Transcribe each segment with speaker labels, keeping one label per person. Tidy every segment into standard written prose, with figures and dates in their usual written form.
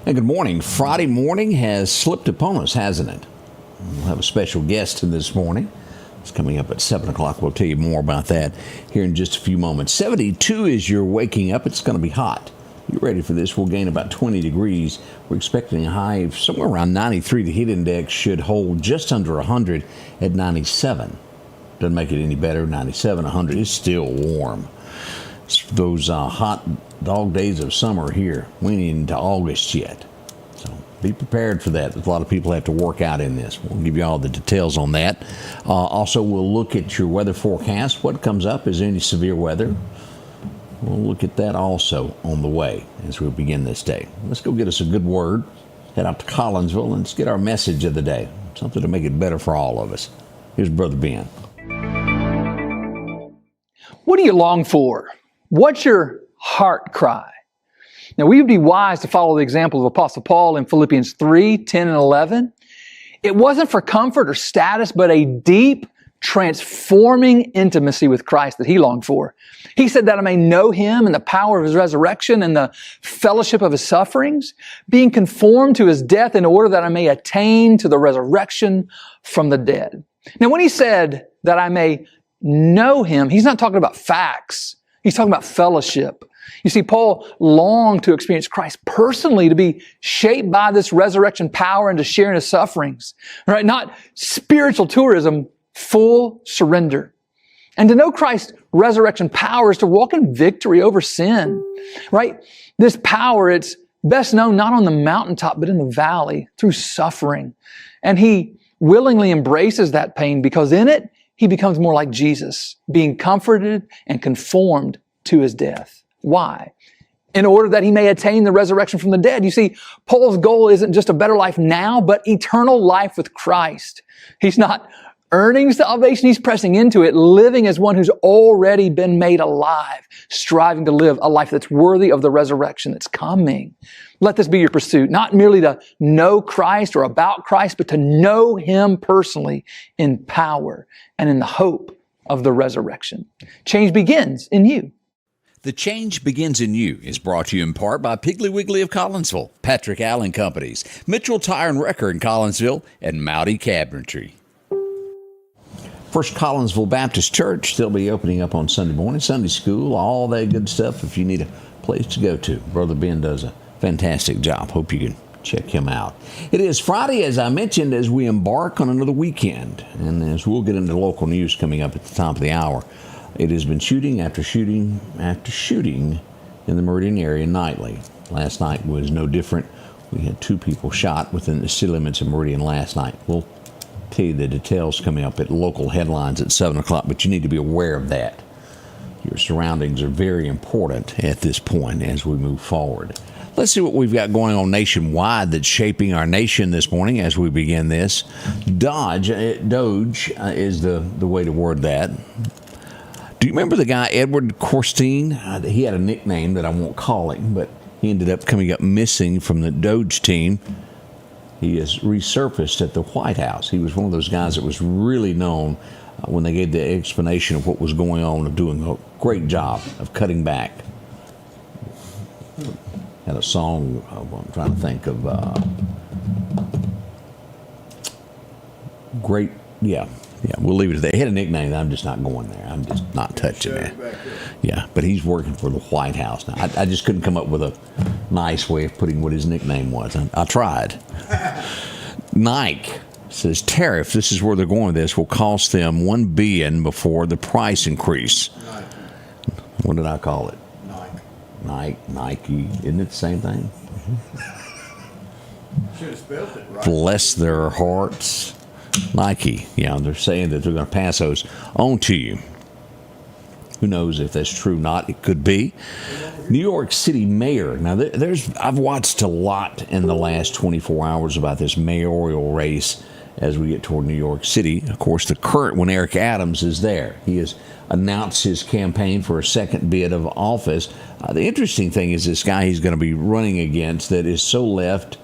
Speaker 1: Hey, good morning. Friday morning has slipped upon us, hasn't it? We'll have a special guest this morning. It's coming up at 7 o'clock. We'll tell you more about that here in just a few moments. 72 as you're waking up. It's going to be hot. You ready for this? We'll gain about 20 degrees. We're expecting a high of somewhere around 93. The heat index should hold just under 100 at 97. Doesn't make it any better. 97, 100 is still warm. It's those hot dog days of summer here. We ain't into August yet. So be prepared for that. There's a lot of people have to work out in this. We'll give you all the details on that. Also, we'll look at your weather forecast. What comes up? Is there any severe weather? We'll look at that also on the way as we begin this day. Let's go get us a good word. Head out to Collinsville and let's get our message of the day. Something to make it better for all of us. Here's Brother Ben.
Speaker 2: What do you long for? What's your heart cry? Now, we would be wise to follow the example of Apostle Paul in Philippians 3, 10, and 11. It wasn't for comfort or status, but a deep, transforming intimacy with Christ that he longed for. He said that I may know him and the power of his resurrection and the fellowship of his sufferings, being conformed to his death in order that I may attain to the resurrection from the dead. Now, when he said that I may know him, he's not talking about facts. He's talking about fellowship. You see, Paul longed to experience Christ personally, to be shaped by this resurrection power and to share in his sufferings. Right? Not spiritual tourism, full surrender. And to know Christ's resurrection power is to walk in victory over sin. Right? This power, it's best known not on the mountaintop, but in the valley through suffering. And he willingly embraces that pain because in it, he becomes more like Jesus, being comforted and conformed to his death. Why? In order that he may attain the resurrection from the dead. You see, Paul's goal isn't just a better life now, but eternal life with Christ. He's not earning salvation, he's pressing into it, living as one who's already been made alive, striving to live a life that's worthy of the resurrection that's coming. Let this be your pursuit, not merely to know Christ or about Christ, but to know him personally in power and in the hope of the resurrection. Change begins in you.
Speaker 1: The Change Begins in You is brought to you in part by Piggly Wiggly of Collinsville, Patrick Allen Companies, Mitchell Tire and Wrecker in Collinsville, and Mowdy Cabinetry. First Collinsville Baptist Church, they'll be opening up on Sunday morning, Sunday school, all that good stuff if you need a place to go to. Brother Ben does a fantastic job. Hope you can check him out. It is Friday, as I mentioned, as we embark on another weekend. And as we'll get into local news coming up at the top of the hour, it has been shooting after shooting after shooting in the Meridian area nightly. Last night was no different. We had 2 people shot within the city limits of Meridian last night. We'll tell you the details coming up at local headlines at 7 o'clock, but you need to be aware of that. Your surroundings are very important at this point as we move forward. Let's see what we've got going on nationwide that's shaping our nation this morning as we begin this. Doge is the way to word that. Do you remember the guy, Edward Corstein? He had a nickname that I won't call him, but he ended up coming up missing from the Doge team. He has resurfaced at the White House. He was one of those guys that was really known when they gave the explanation of what was going on, of doing a great job of cutting back. Had a song, I'm trying to think of, we'll leave it at that. He had a nickname. I'm just not going there. I'm just not touching that. Yeah, but he's working for the White House now. I just couldn't come up with a nice way of putting what his nickname was. I tried. Nike says tariff, this is where they're going with this, will cost them $1 billion before the price increase.
Speaker 3: Nike.
Speaker 1: What did I call it?
Speaker 3: Nike.
Speaker 1: Isn't it the same thing?
Speaker 3: Should have spelled it right.
Speaker 1: Bless their hearts. Nike, they're saying that they're going to pass those on to you. Who knows if that's true or not? It could be. New York City mayor. Now, I've watched a lot in the last 24 hours about this mayoral race as we get toward New York City. Of course, the current one, Eric Adams, is there. He has announced his campaign for a second bid of office. The interesting thing is this guy he's going to be running against that is so left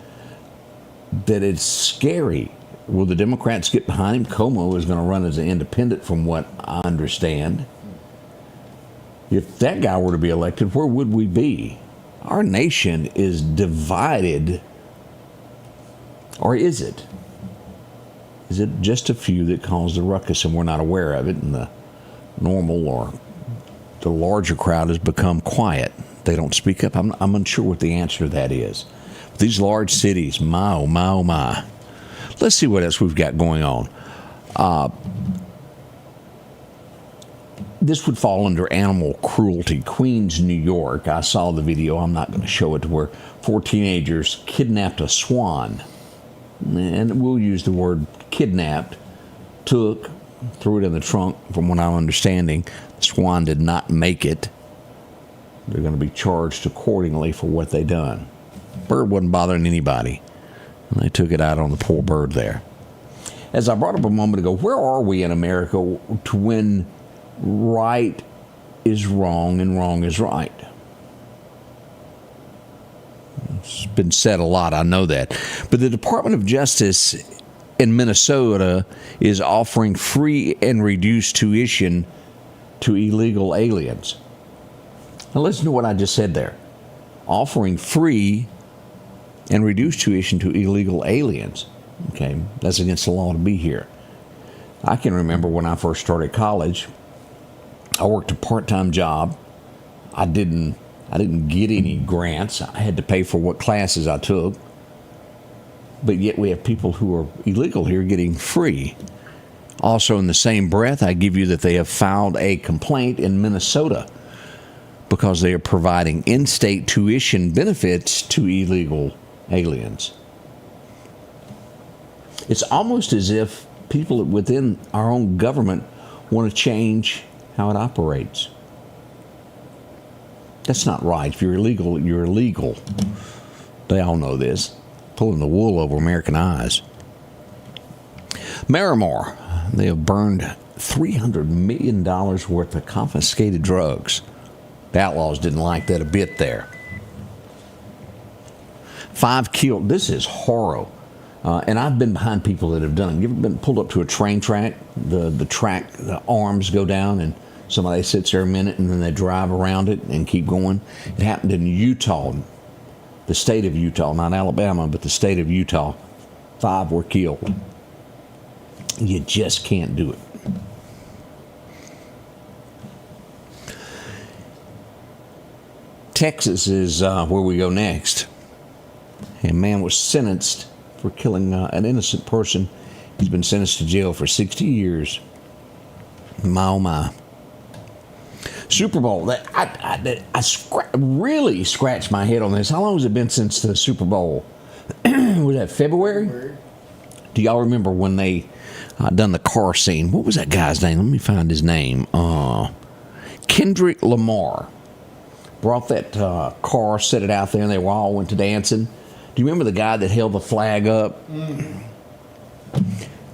Speaker 1: that it's scary. Will the Democrats get behind him? Como is going to run as an independent from what I understand. If that guy were to be elected, where would we be? Our nation is divided Or is it? Is it just a few that cause the ruckus and we're not aware of it, and the normal or the larger crowd has become quiet? They don't speak up. I'm unsure what the answer to that is. These large cities, my, oh, my, oh, my. Let's see what else we've got going on. This would fall under animal cruelty. Queens, New York. I saw the video. I'm not going to show it, to where 4 teenagers kidnapped a swan. And we'll use the word kidnapped. Threw it in the trunk, from what I'm understanding. The swan did not make it. They're going to be charged accordingly for what they done. Bird wasn't bothering anybody. And they took it out on the poor bird there. As I brought up a moment ago, where are we in America to when right is wrong and wrong is right? It's been said a lot, I know that. But the Department of Justice in Minnesota is offering free and reduced tuition to illegal aliens. Now listen to what I just said there. Offering free and reduced tuition to illegal aliens. Okay, that's against the law to be here. I can remember when I first started college, I worked a part-time job. I didn't get any grants. I had to pay for what classes I took. But yet we have people who are illegal here getting free. Also, in the same breath, I give you that they have filed a complaint in Minnesota because they are providing in-state tuition benefits to illegal aliens. It's almost as if people within our own government want to change how it operates. That's not right. If you're illegal, you're illegal. They all know this. Pulling the wool over American eyes. Miramar, they have burned $300 million worth of confiscated drugs. The outlaws didn't like that a bit there. 5 killed. This is horror. And I've been behind people that have done it. You ever been pulled up to a train track? The arms go down and somebody sits there a minute and then they drive around it and keep going. It happened in Utah, the state of Utah, not Alabama, but the state of Utah. 5 were killed. You just can't do it. Texas is where we go next. A man was sentenced for killing an innocent person. He's been sentenced to jail for 60 years. My, oh my. Super Bowl. Really scratched my head on this. How long has it been since the Super Bowl? Was that February? Do y'all remember when they done the car scene? What was that guy's name? Let me find his name. Kendrick Lamar brought that car, set it out there, and they all went to dancing. Do you remember the guy that held the flag up?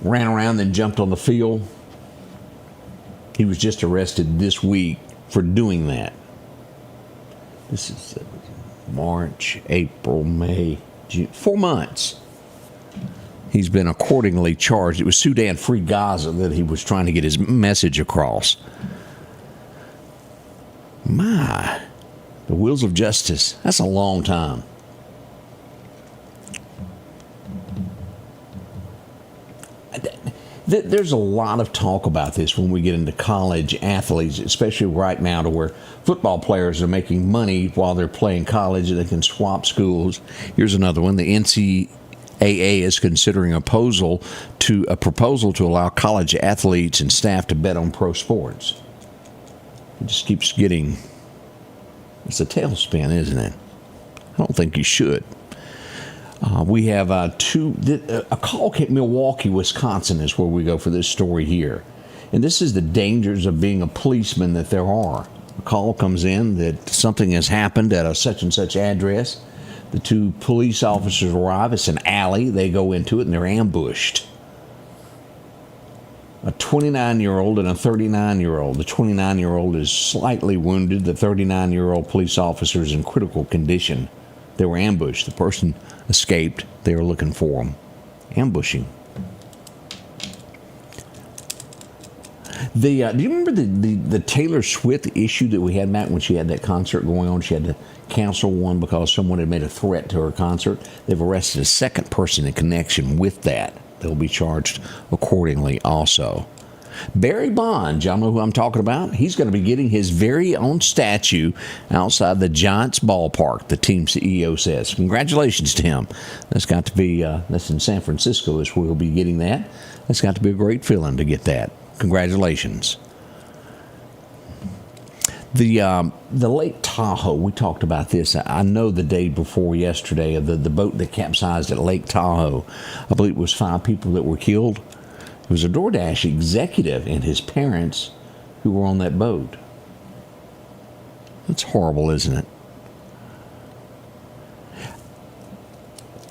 Speaker 1: Ran around, then jumped on the field? He was just arrested this week for doing that. This is March, April, May, June. 4 months. He's been accordingly charged. It was Sudan Free Gaza that he was trying to get his message across. My, the wheels of justice. That's a long time. There's a lot of talk about this when we get into college athletes, especially right now, to where football players are making money while they're playing college and they can swap schools. Here's another one. The NCAA is considering a proposal to allow college athletes and staff to bet on pro sports. It just keeps getting... It's a tailspin, isn't it? I don't think you should. We have a call came. Milwaukee, Wisconsin is where we go for this story here. And this is the dangers of being a policeman that there are. A call comes in that something has happened at a such and such address. The 2 police officers arrive. It's an alley. They go into it and they're ambushed. A 29-year-old and a 39-year-old. The 29-year-old is slightly wounded. The 39-year-old police officer is in critical condition. They were ambushed. The person escaped. They were looking for him. Ambushing.
Speaker 3: Do you remember the Taylor Swift issue that we had back when she had that concert going on? She had to cancel one because someone had made a threat to her concert. They've arrested a second person in connection with that. They'll be charged accordingly also. Barry Bonds, y'all know who I'm talking about? He's going to be getting his very own statue outside the Giants ballpark, the team CEO says. Congratulations to him. That's got to be, that's in San Francisco is where he'll be getting that. That's got to be a great feeling to get that. Congratulations. The Lake Tahoe, we talked about this. I know the day before yesterday of the boat that capsized at Lake Tahoe. I believe it was 5 people that were killed. It was a DoorDash executive and his parents who were on that boat. That's horrible, isn't it?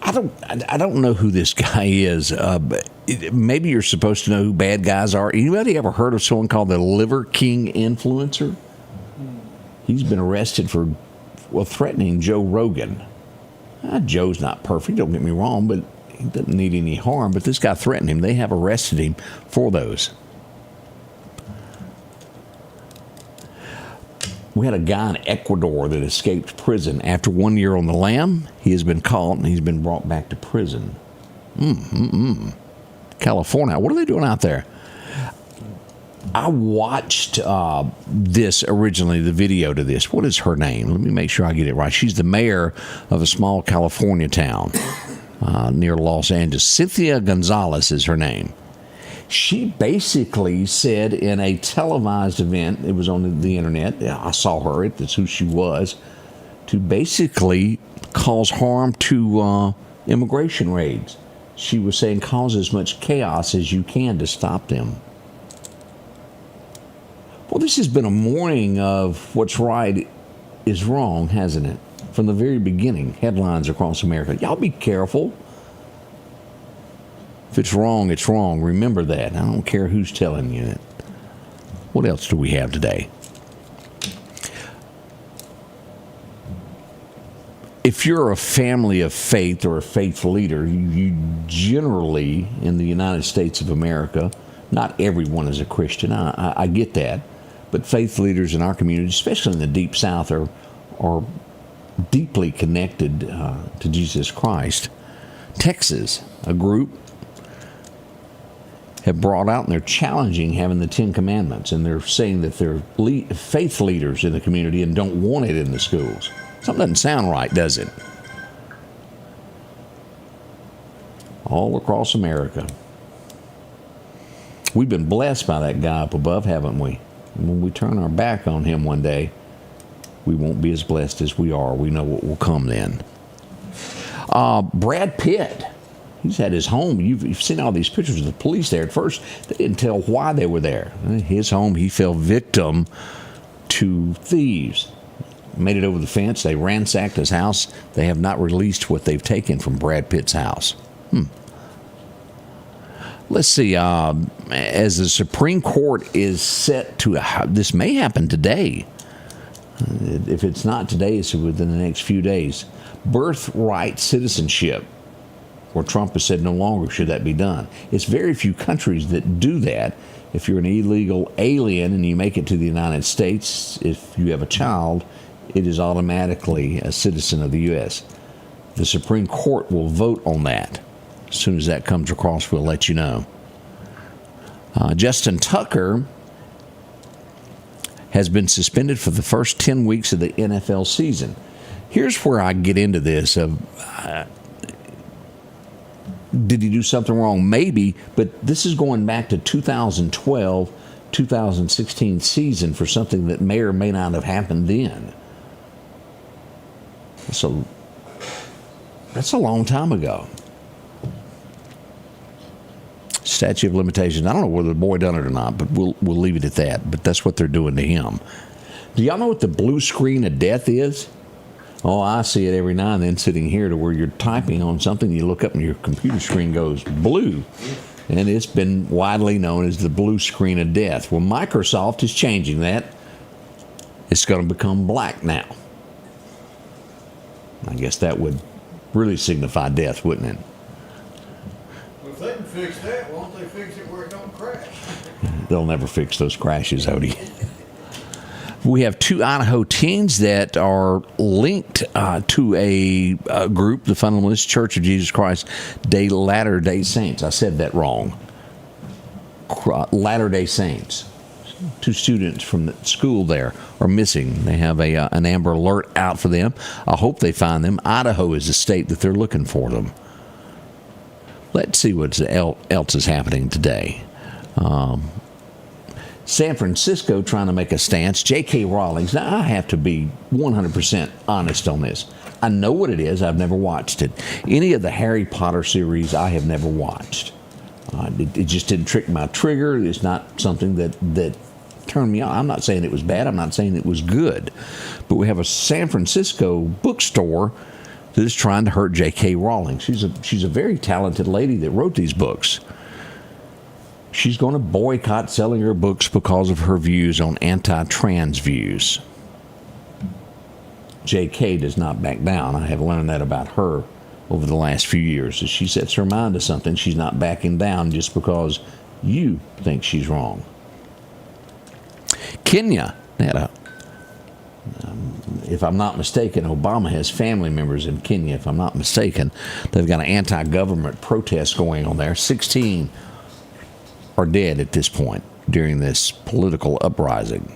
Speaker 3: I don't know who this guy is. But maybe you're supposed to know who bad guys are. Anybody ever heard of someone called the Liver King influencer? He's been arrested for threatening Joe Rogan. Joe's not perfect, don't get me wrong, but he doesn't need any harm. But this guy threatened him. They have arrested him for those. We had a guy in Ecuador that escaped prison. After 1 year on the lam, he has been caught and he's been brought back to prison. California, what are they doing out there? I watched this originally, the video to this. What is her name? Let me make sure I get it right. She's the mayor of a small California town near Los Angeles. Cynthia Gonzalez is her name. She basically said in a televised event, it was on the internet, I saw her, that's who she was, to basically cause harm to immigration raids. She was saying cause as much chaos as you can to stop them. Well, this has been a morning of what's right is wrong, hasn't it? From the very beginning, headlines across America. Y'all be careful. If it's wrong, it's wrong. Remember that. I don't care who's telling you it. What else do we have today? If you're a family of faith or a faith leader, you generally, in the United States of America, not everyone is a Christian. I get that. But faith leaders in our community, especially in the Deep South, are deeply connected to Jesus Christ. Texas, a group, have brought out and they're challenging having the 10 Commandments, and they're saying that they're faith leaders in the community and don't want it in the schools. Something doesn't sound right, does it? All across America. We've been blessed by that guy up above, haven't we? And when we turn our back on him one day, we won't be as blessed as we are. We know what will come then. Brad Pitt. He's had his home. You've seen all these pictures of the police there. At first, they didn't tell why they were there. His home, he fell victim to thieves. Made it over the fence. They ransacked his house. They have not released what they've taken from Brad Pitt's house. Let's see. As the Supreme Court is set to, this may happen today. If it's not today, it's within the next few days. Birthright citizenship, where Trump has said no longer should that be done. It's very few countries that do that. If you're an illegal alien and you make it to the United States, if you have a child, it is automatically a citizen of the U.S. The Supreme Court will vote on that. As soon as that comes across, we'll let you know. Justin Tucker has been suspended for the first 10 weeks of the NFL season. Here's where I get into this. Did he do something wrong? Maybe, but this is going back to 2012, 2016 season for something that may or may not have happened then. So that's a long time ago. Statute of limitations. I don't know whether the boy done it or not, but we'll leave it at that. But that's what they're doing to him. Do y'all know what the blue screen of death is? Oh, I see it every now and then sitting here to where you're typing on something, you look up and your computer screen goes blue. And it's been widely known as the blue screen of death. Well, Microsoft is changing that. It's going to become black now. I guess that would really signify death, wouldn't it? Well, if they can fix that, why don't they fix it where it don't crash? they'll never fix those crashes, Odie. We have 2 Idaho teens that are linked to a group, the Fundamentalist Church of Jesus Christ Latter-day Saints. I said that wrong. Latter-day Saints. 2 students from the school there are missing. They have an Amber Alert out for them. I hope they find them. Idaho is the state that they're looking for them. Let's see what else is happening today. San Francisco trying to make a stance. J.K. Rowling. Now, I have to be 100% honest on this. I know what it is. I've never watched it. Any of the Harry Potter series, I have never watched. It just didn't trick my trigger. It's not something that turned me on. I'm not saying it was bad. I'm not saying it was good. But we have a San Francisco bookstore that is trying to hurt J.K. Rowling. She's a very talented lady that wrote these books. She's going to boycott selling her books because of her views on anti-trans views. J.K. does not back down. I have learned that about her over the last few years. If she sets her mind to something, she's not backing down just because you think she's wrong. Kenya had if I'm not mistaken, Obama has family members in Kenya. If I'm not mistaken, they've got an anti-government protest going on there. 16 are dead at this point during this political uprising.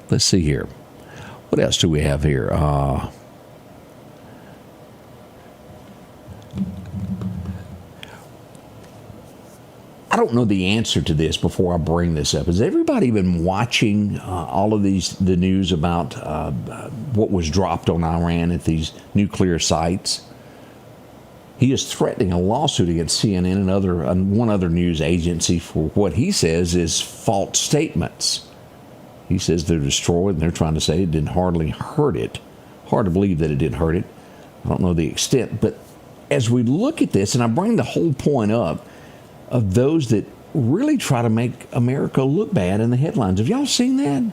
Speaker 3: Let's see here. What else do we have here? I don't know the answer to this before I bring this up. Has everybody been watching all of the news about what was dropped on Iran at these nuclear sites? He is threatening a lawsuit against CNN and one other news agency for what he says is false statements. He says they're destroyed, and they're trying to say it didn't hardly hurt it. Hard to believe that it didn't hurt it. I don't know the extent. But as we look at this, and I bring the whole point up of those that really try to make America look bad in the headlines. Have y'all seen that?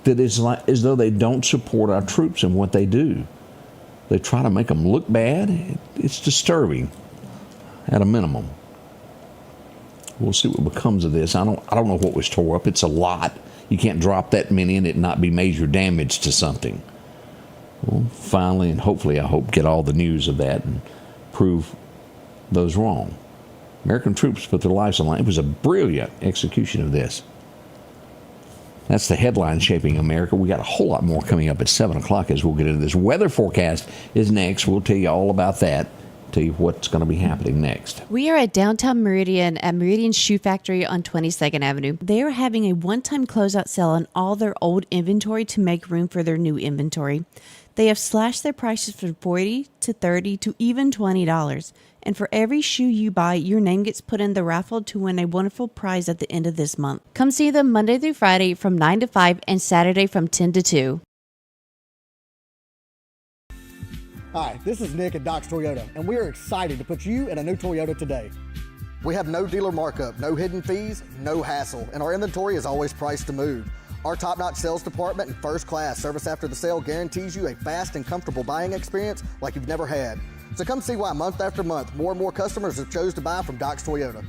Speaker 3: That is like as though they don't support our troops and what they do. They try to make them look bad. It's disturbing, at a minimum. We'll see what becomes of this. I don't know what was tore up. It's a lot. You can't drop that many and it not be major damage to something. We'll finally and hopefully, I hope, get all the news of that and prove those wrong. American troops put their lives on the line. It was a brilliant execution of this. That's the headline shaping America. We got a whole lot more coming up at 7 o'clock as we'll get into this. Weather forecast is next. We'll tell you all about that. Tell you what's going to be happening next.
Speaker 4: We are at downtown Meridian at Meridian Shoe Factory on 22nd Avenue. They are having a one-time closeout sale on all their old inventory to make room for their new inventory. They have slashed their prices from $40 to $30 to even $20. And for every shoe you buy, your name gets put in the raffle to win a wonderful prize at the end of this month. Come see them Monday through Friday from 9 to 5 and Saturday from 10 to 2.
Speaker 5: Hi, this is Nick at Doc's Toyota, and we are excited to put you in a new Toyota today. We have no dealer markup, no hidden fees, no hassle, and our inventory is always priced to move. Our top-notch sales department and first-class service after the sale guarantees you a fast and comfortable buying experience like you've never had. So come see why month after month, more and more customers have chose to buy from Doc's Toyota.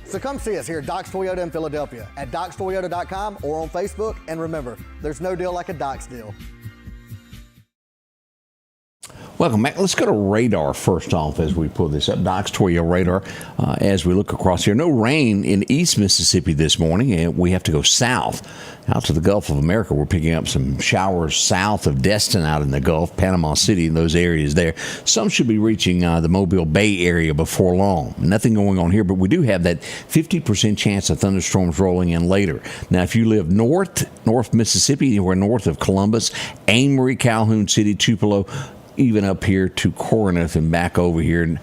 Speaker 5: So come see us here at Doc's Toyota in Philadelphia, at docstoyota.com or on Facebook. And remember, there's no deal like a Doc's deal.
Speaker 3: Welcome back. Let's go to radar first off as we pull this up. Doc's Toyota radar as we look across here. No rain in East Mississippi this morning, and we have to go south out to the Gulf of America. We're picking up some showers south of Destin out in the Gulf, Panama City, and those areas there. Some should be reaching the Mobile Bay area before long. Nothing going on here, but we do have that 50% chance of thunderstorms rolling in later. Now, if you live north Mississippi, anywhere north of Columbus, Amory, Calhoun City, Tupelo, even up here to Corinth and back over here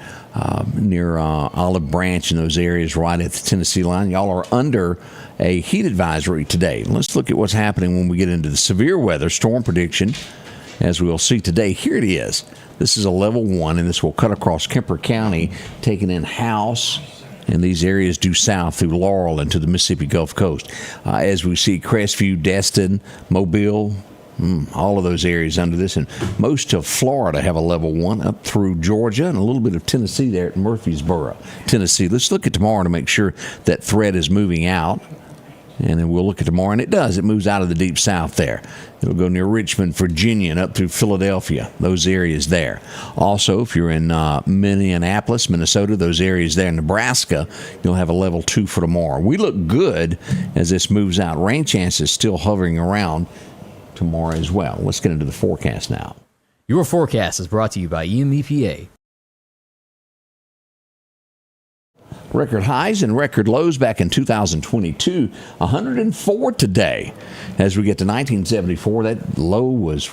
Speaker 3: near Olive Branch and those areas right at the Tennessee line. Y'all are under a heat advisory today. Let's look at what's happening when we get into the severe weather storm prediction. As we'll see today, here it is. This is a level 1, and this will cut across Kemper County, taking in House and these areas due south through Laurel and to the Mississippi Gulf Coast. As we see Crestview, Destin, Mobile, All of those areas under this, and most of Florida have a level 1 up through Georgia and a little bit of Tennessee there at Murfreesboro, Tennessee. Let's look at tomorrow to make sure that threat is moving out. And then we'll look at tomorrow, and it does. It moves out of the deep south there. It'll go near Richmond, Virginia, and up through Philadelphia, those areas there. Also, if you're in Minneapolis, Minnesota, those areas there, Nebraska, you'll have a level 2 for tomorrow. We look good as this moves out. Rain chances still hovering around tomorrow as well. Let's get into the forecast now.
Speaker 6: Your forecast is brought to you by EMEPA.
Speaker 3: Record highs and record lows back in 2022, 104 today. As we get to 1974, that low was,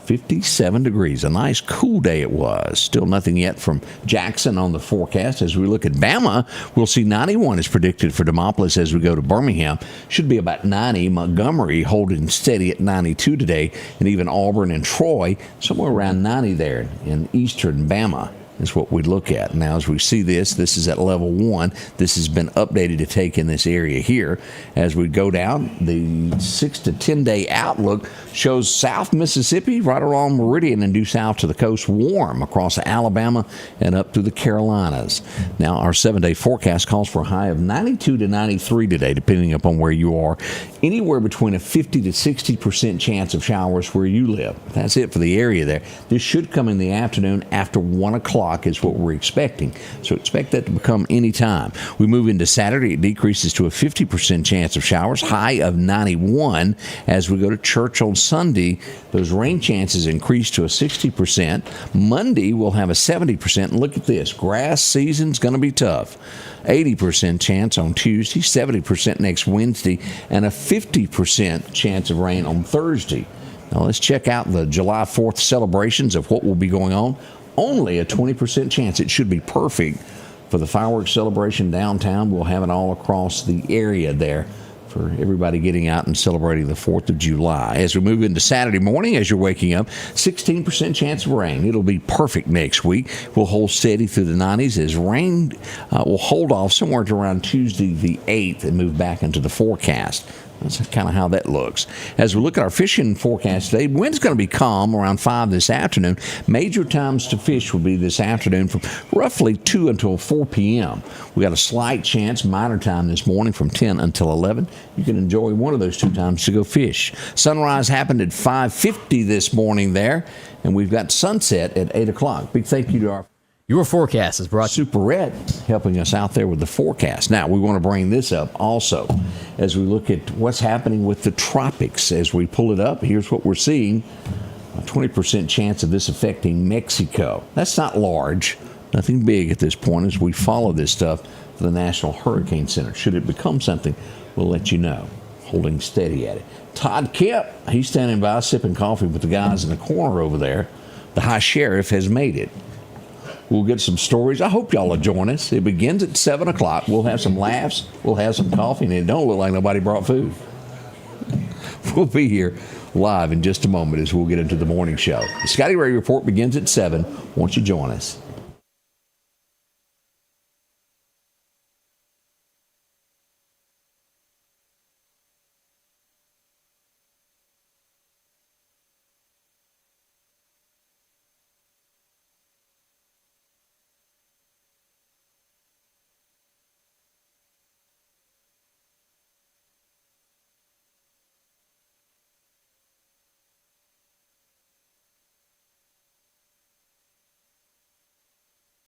Speaker 3: 57 degrees. A nice cool day it was. Still nothing yet from Jackson on the forecast. As we look at Bama, we'll see 91 is predicted for Demopolis as we go to Birmingham. Should be about 90. Montgomery holding steady at 92 today. And even Auburn and Troy, somewhere around 90 there in eastern Bama. Is what we look at. Now, as we see this is at level 1. This has been updated to take in this area here. As we go down, the 6 to 10 day outlook shows South Mississippi right along Meridian and due south to the coast, warm across Alabama and up through the Carolinas. Now, our 7-day forecast calls for a high of 92 to 93 today, depending upon where you are. Anywhere between a 50 to 60% chance of showers where you live. That's it for the area there. This should come in the afternoon after 1 o'clock. Is what we're expecting. So expect that to become any time. We move into Saturday, it decreases to a 50% chance of showers, high of 91. As we go to church on Sunday, those rain chances increase to a 60%. Monday, we'll have a 70%. And look at this, grass season's going to be tough. 80% chance on Tuesday, 70% next Wednesday, and a 50% chance of rain on Thursday. Now let's check out the July 4th celebrations of what will be going on. Only a 20% chance. It should be perfect for the fireworks celebration downtown. We'll have it all across the area there for everybody getting out and celebrating the 4th of July. As we move into Saturday morning, as you're waking up, 16% chance of rain. It'll be perfect next week. We'll hold steady through the 90s as rain will hold off somewhere to around Tuesday the 8th and move back into the forecast. That's kind of how that looks. As we look at our fishing forecast today, wind's going to be calm around 5 this afternoon. Major times to fish will be this afternoon from roughly 2 until 4 p.m. We got a slight chance, minor time this morning from 10 until 11. You can enjoy one of those 2 times to go fish. Sunrise happened at 5:50 this morning there, and we've got sunset at 8 o'clock. Big thank you to our
Speaker 6: Your forecast is brought to you.
Speaker 3: Super Red helping us out there with the forecast. Now, we want to bring this up also as we look at what's happening with the tropics. As we pull it up, here's what we're seeing. A 20% chance of this affecting Mexico. That's not large, nothing big at this point as we follow this stuff for the National Hurricane Center. Should it become something, we'll let you know. Holding steady at it. Todd Kemp, he's standing by sipping coffee with the guys in the corner over there. The High Sheriff has made it. We'll get some stories. I hope y'all will join us. It begins at 7 o'clock. We'll have some laughs. We'll have some coffee, and it don't look like nobody brought food. We'll be here live in just a moment as we'll get into the morning show. The Scotty Ray Report begins at 7. Won't you join us?